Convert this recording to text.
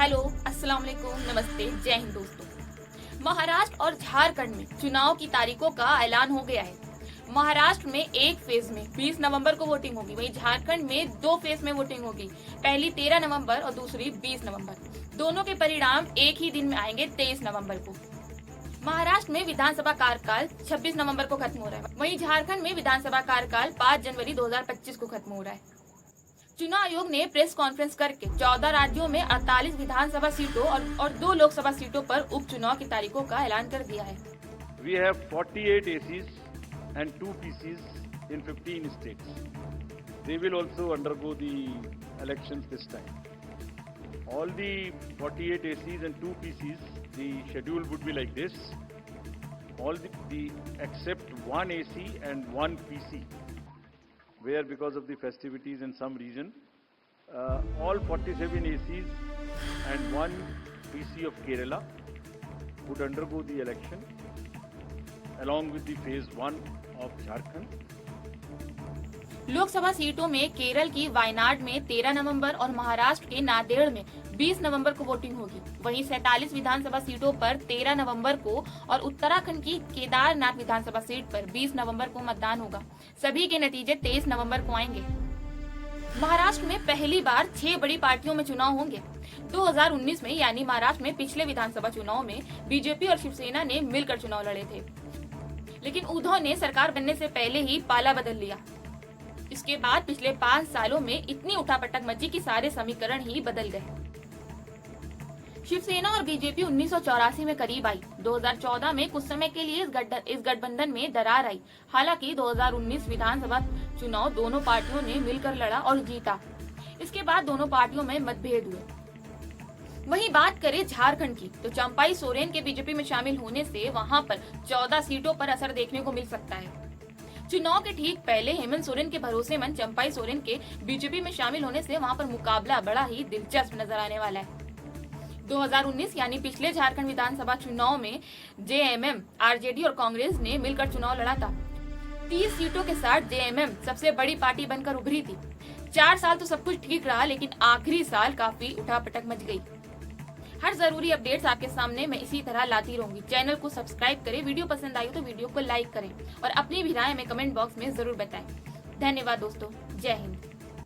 Hello, अस्सलाम वालेकुम, नमस्ते, जय हिंद दोस्तों। महाराष्ट्र और झारखंड में चुनाव की तारीखों का ऐलान हो गया है। महाराष्ट्र में एक फेज में 20 नवंबर को वोटिंग होगी, वहीं झारखंड में दो फेज में वोटिंग होगी। पहली 13 नवंबर और दूसरी 20 नवंबर। दोनों के परिणाम एक ही दिन में आएंगे, 23 नवंबर को। महाराष्ट्र में विधानसभा कार्यकाल 26 नवंबर को खत्म हो रहा है, वहीं झारखंड में विधानसभा कार्यकाल 5 जनवरी 2025 को खत्म हो रहा है। चुनाव आयोग ने प्रेस कॉन्फ्रेंस करके 14 राज्यों में 48 विधानसभा सीटों और 2 लोकसभा सीटों पर उपचुनाव की तारीखों का ऐलान कर दिया है। We have 48 ACs and 2 PCs in 15 states. They will also undergo the elections this time. All the 48 ACs and 2 PCs, the schedule would be like this. All the except one AC and one PC, where because of the festivities in some region, all 47 ACs and one PC of Kerala would undergo the election along with the phase 1 of Jharkhand. Lok Sabha सीटों में केरल की वायनाड में 13 नवंबर और महाराष्ट्र के नांदेड़ में 20 नवंबर को voting होगी। वहीं 47 विधानसभा सीटों पर 13 नवंबर को और उत्तराखंड की केदारनाथ विधानसभा सीट पर 20 नवंबर को मतदान होगा। सभी के नतीजे 23 नवंबर को आएंगे। महाराष्ट्र में पहली बार 6 बड़ी पार्टियों में चुनाव होंगे। 2019 में यानी महाराष्ट्र में पिछले विधानसभा चुनाव में बीजेपी और शिवसेना ने मिलकर चुनाव लड़े थे, लेकिन उद्धव ने सरकार बनने से पहले ही पाला बदल लिया। इसके बाद पिछले 5 सालों में इतनी उठापटक मची कि सारे समीकरण ही बदल गए। शिवसेना और बीजेपी 1984 में करीब आई। 2014 में कुछ समय के लिए इस गठबंधन में दरार आई। हालांकि 2019 विधानसभा चुनाव दोनों पार्टियों ने मिलकर लड़ा और जीता। इसके बाद दोनों पार्टियों में मतभेद हुए। वहीं बात करें झारखंड की, तो चंपाई सोरेन के बीजेपी में शामिल होने से वहां पर 14 सीटों पर असर देखने को मिल सकता है। चुनाव के ठीक पहले हेमंत सोरेन के भरोसेमंद चंपाई सोरेन के बीजेपी में शामिल होने से वहां पर मुकाबला बड़ा ही दिलचस्प नजर आने वाला है। 2019 यानी पिछले झारखंड विधानसभा चुनाव में जेएमएम, आरजेडी और कांग्रेस ने मिलकर चुनाव लड़ा था। 30 सीटों के साथ जेएमएम सबसे बड़ी पार्टी बनकर उभरी थी। 4 साल तो सब कुछ ठीक रहा, लेकिन आखिरी साल काफी उठापटक मच गई। हर जरूरी अपडेट्स आपके सामने मैं इसी तरह लाती रहूंगी। चैनल को सब्सक्राइब करें, वीडियो पसंद आई तो वीडियो को लाइक करें और अपनी भी राय में कमेंट बॉक्स में जरूर बताएं। धन्यवाद दोस्तों, जय हिंद।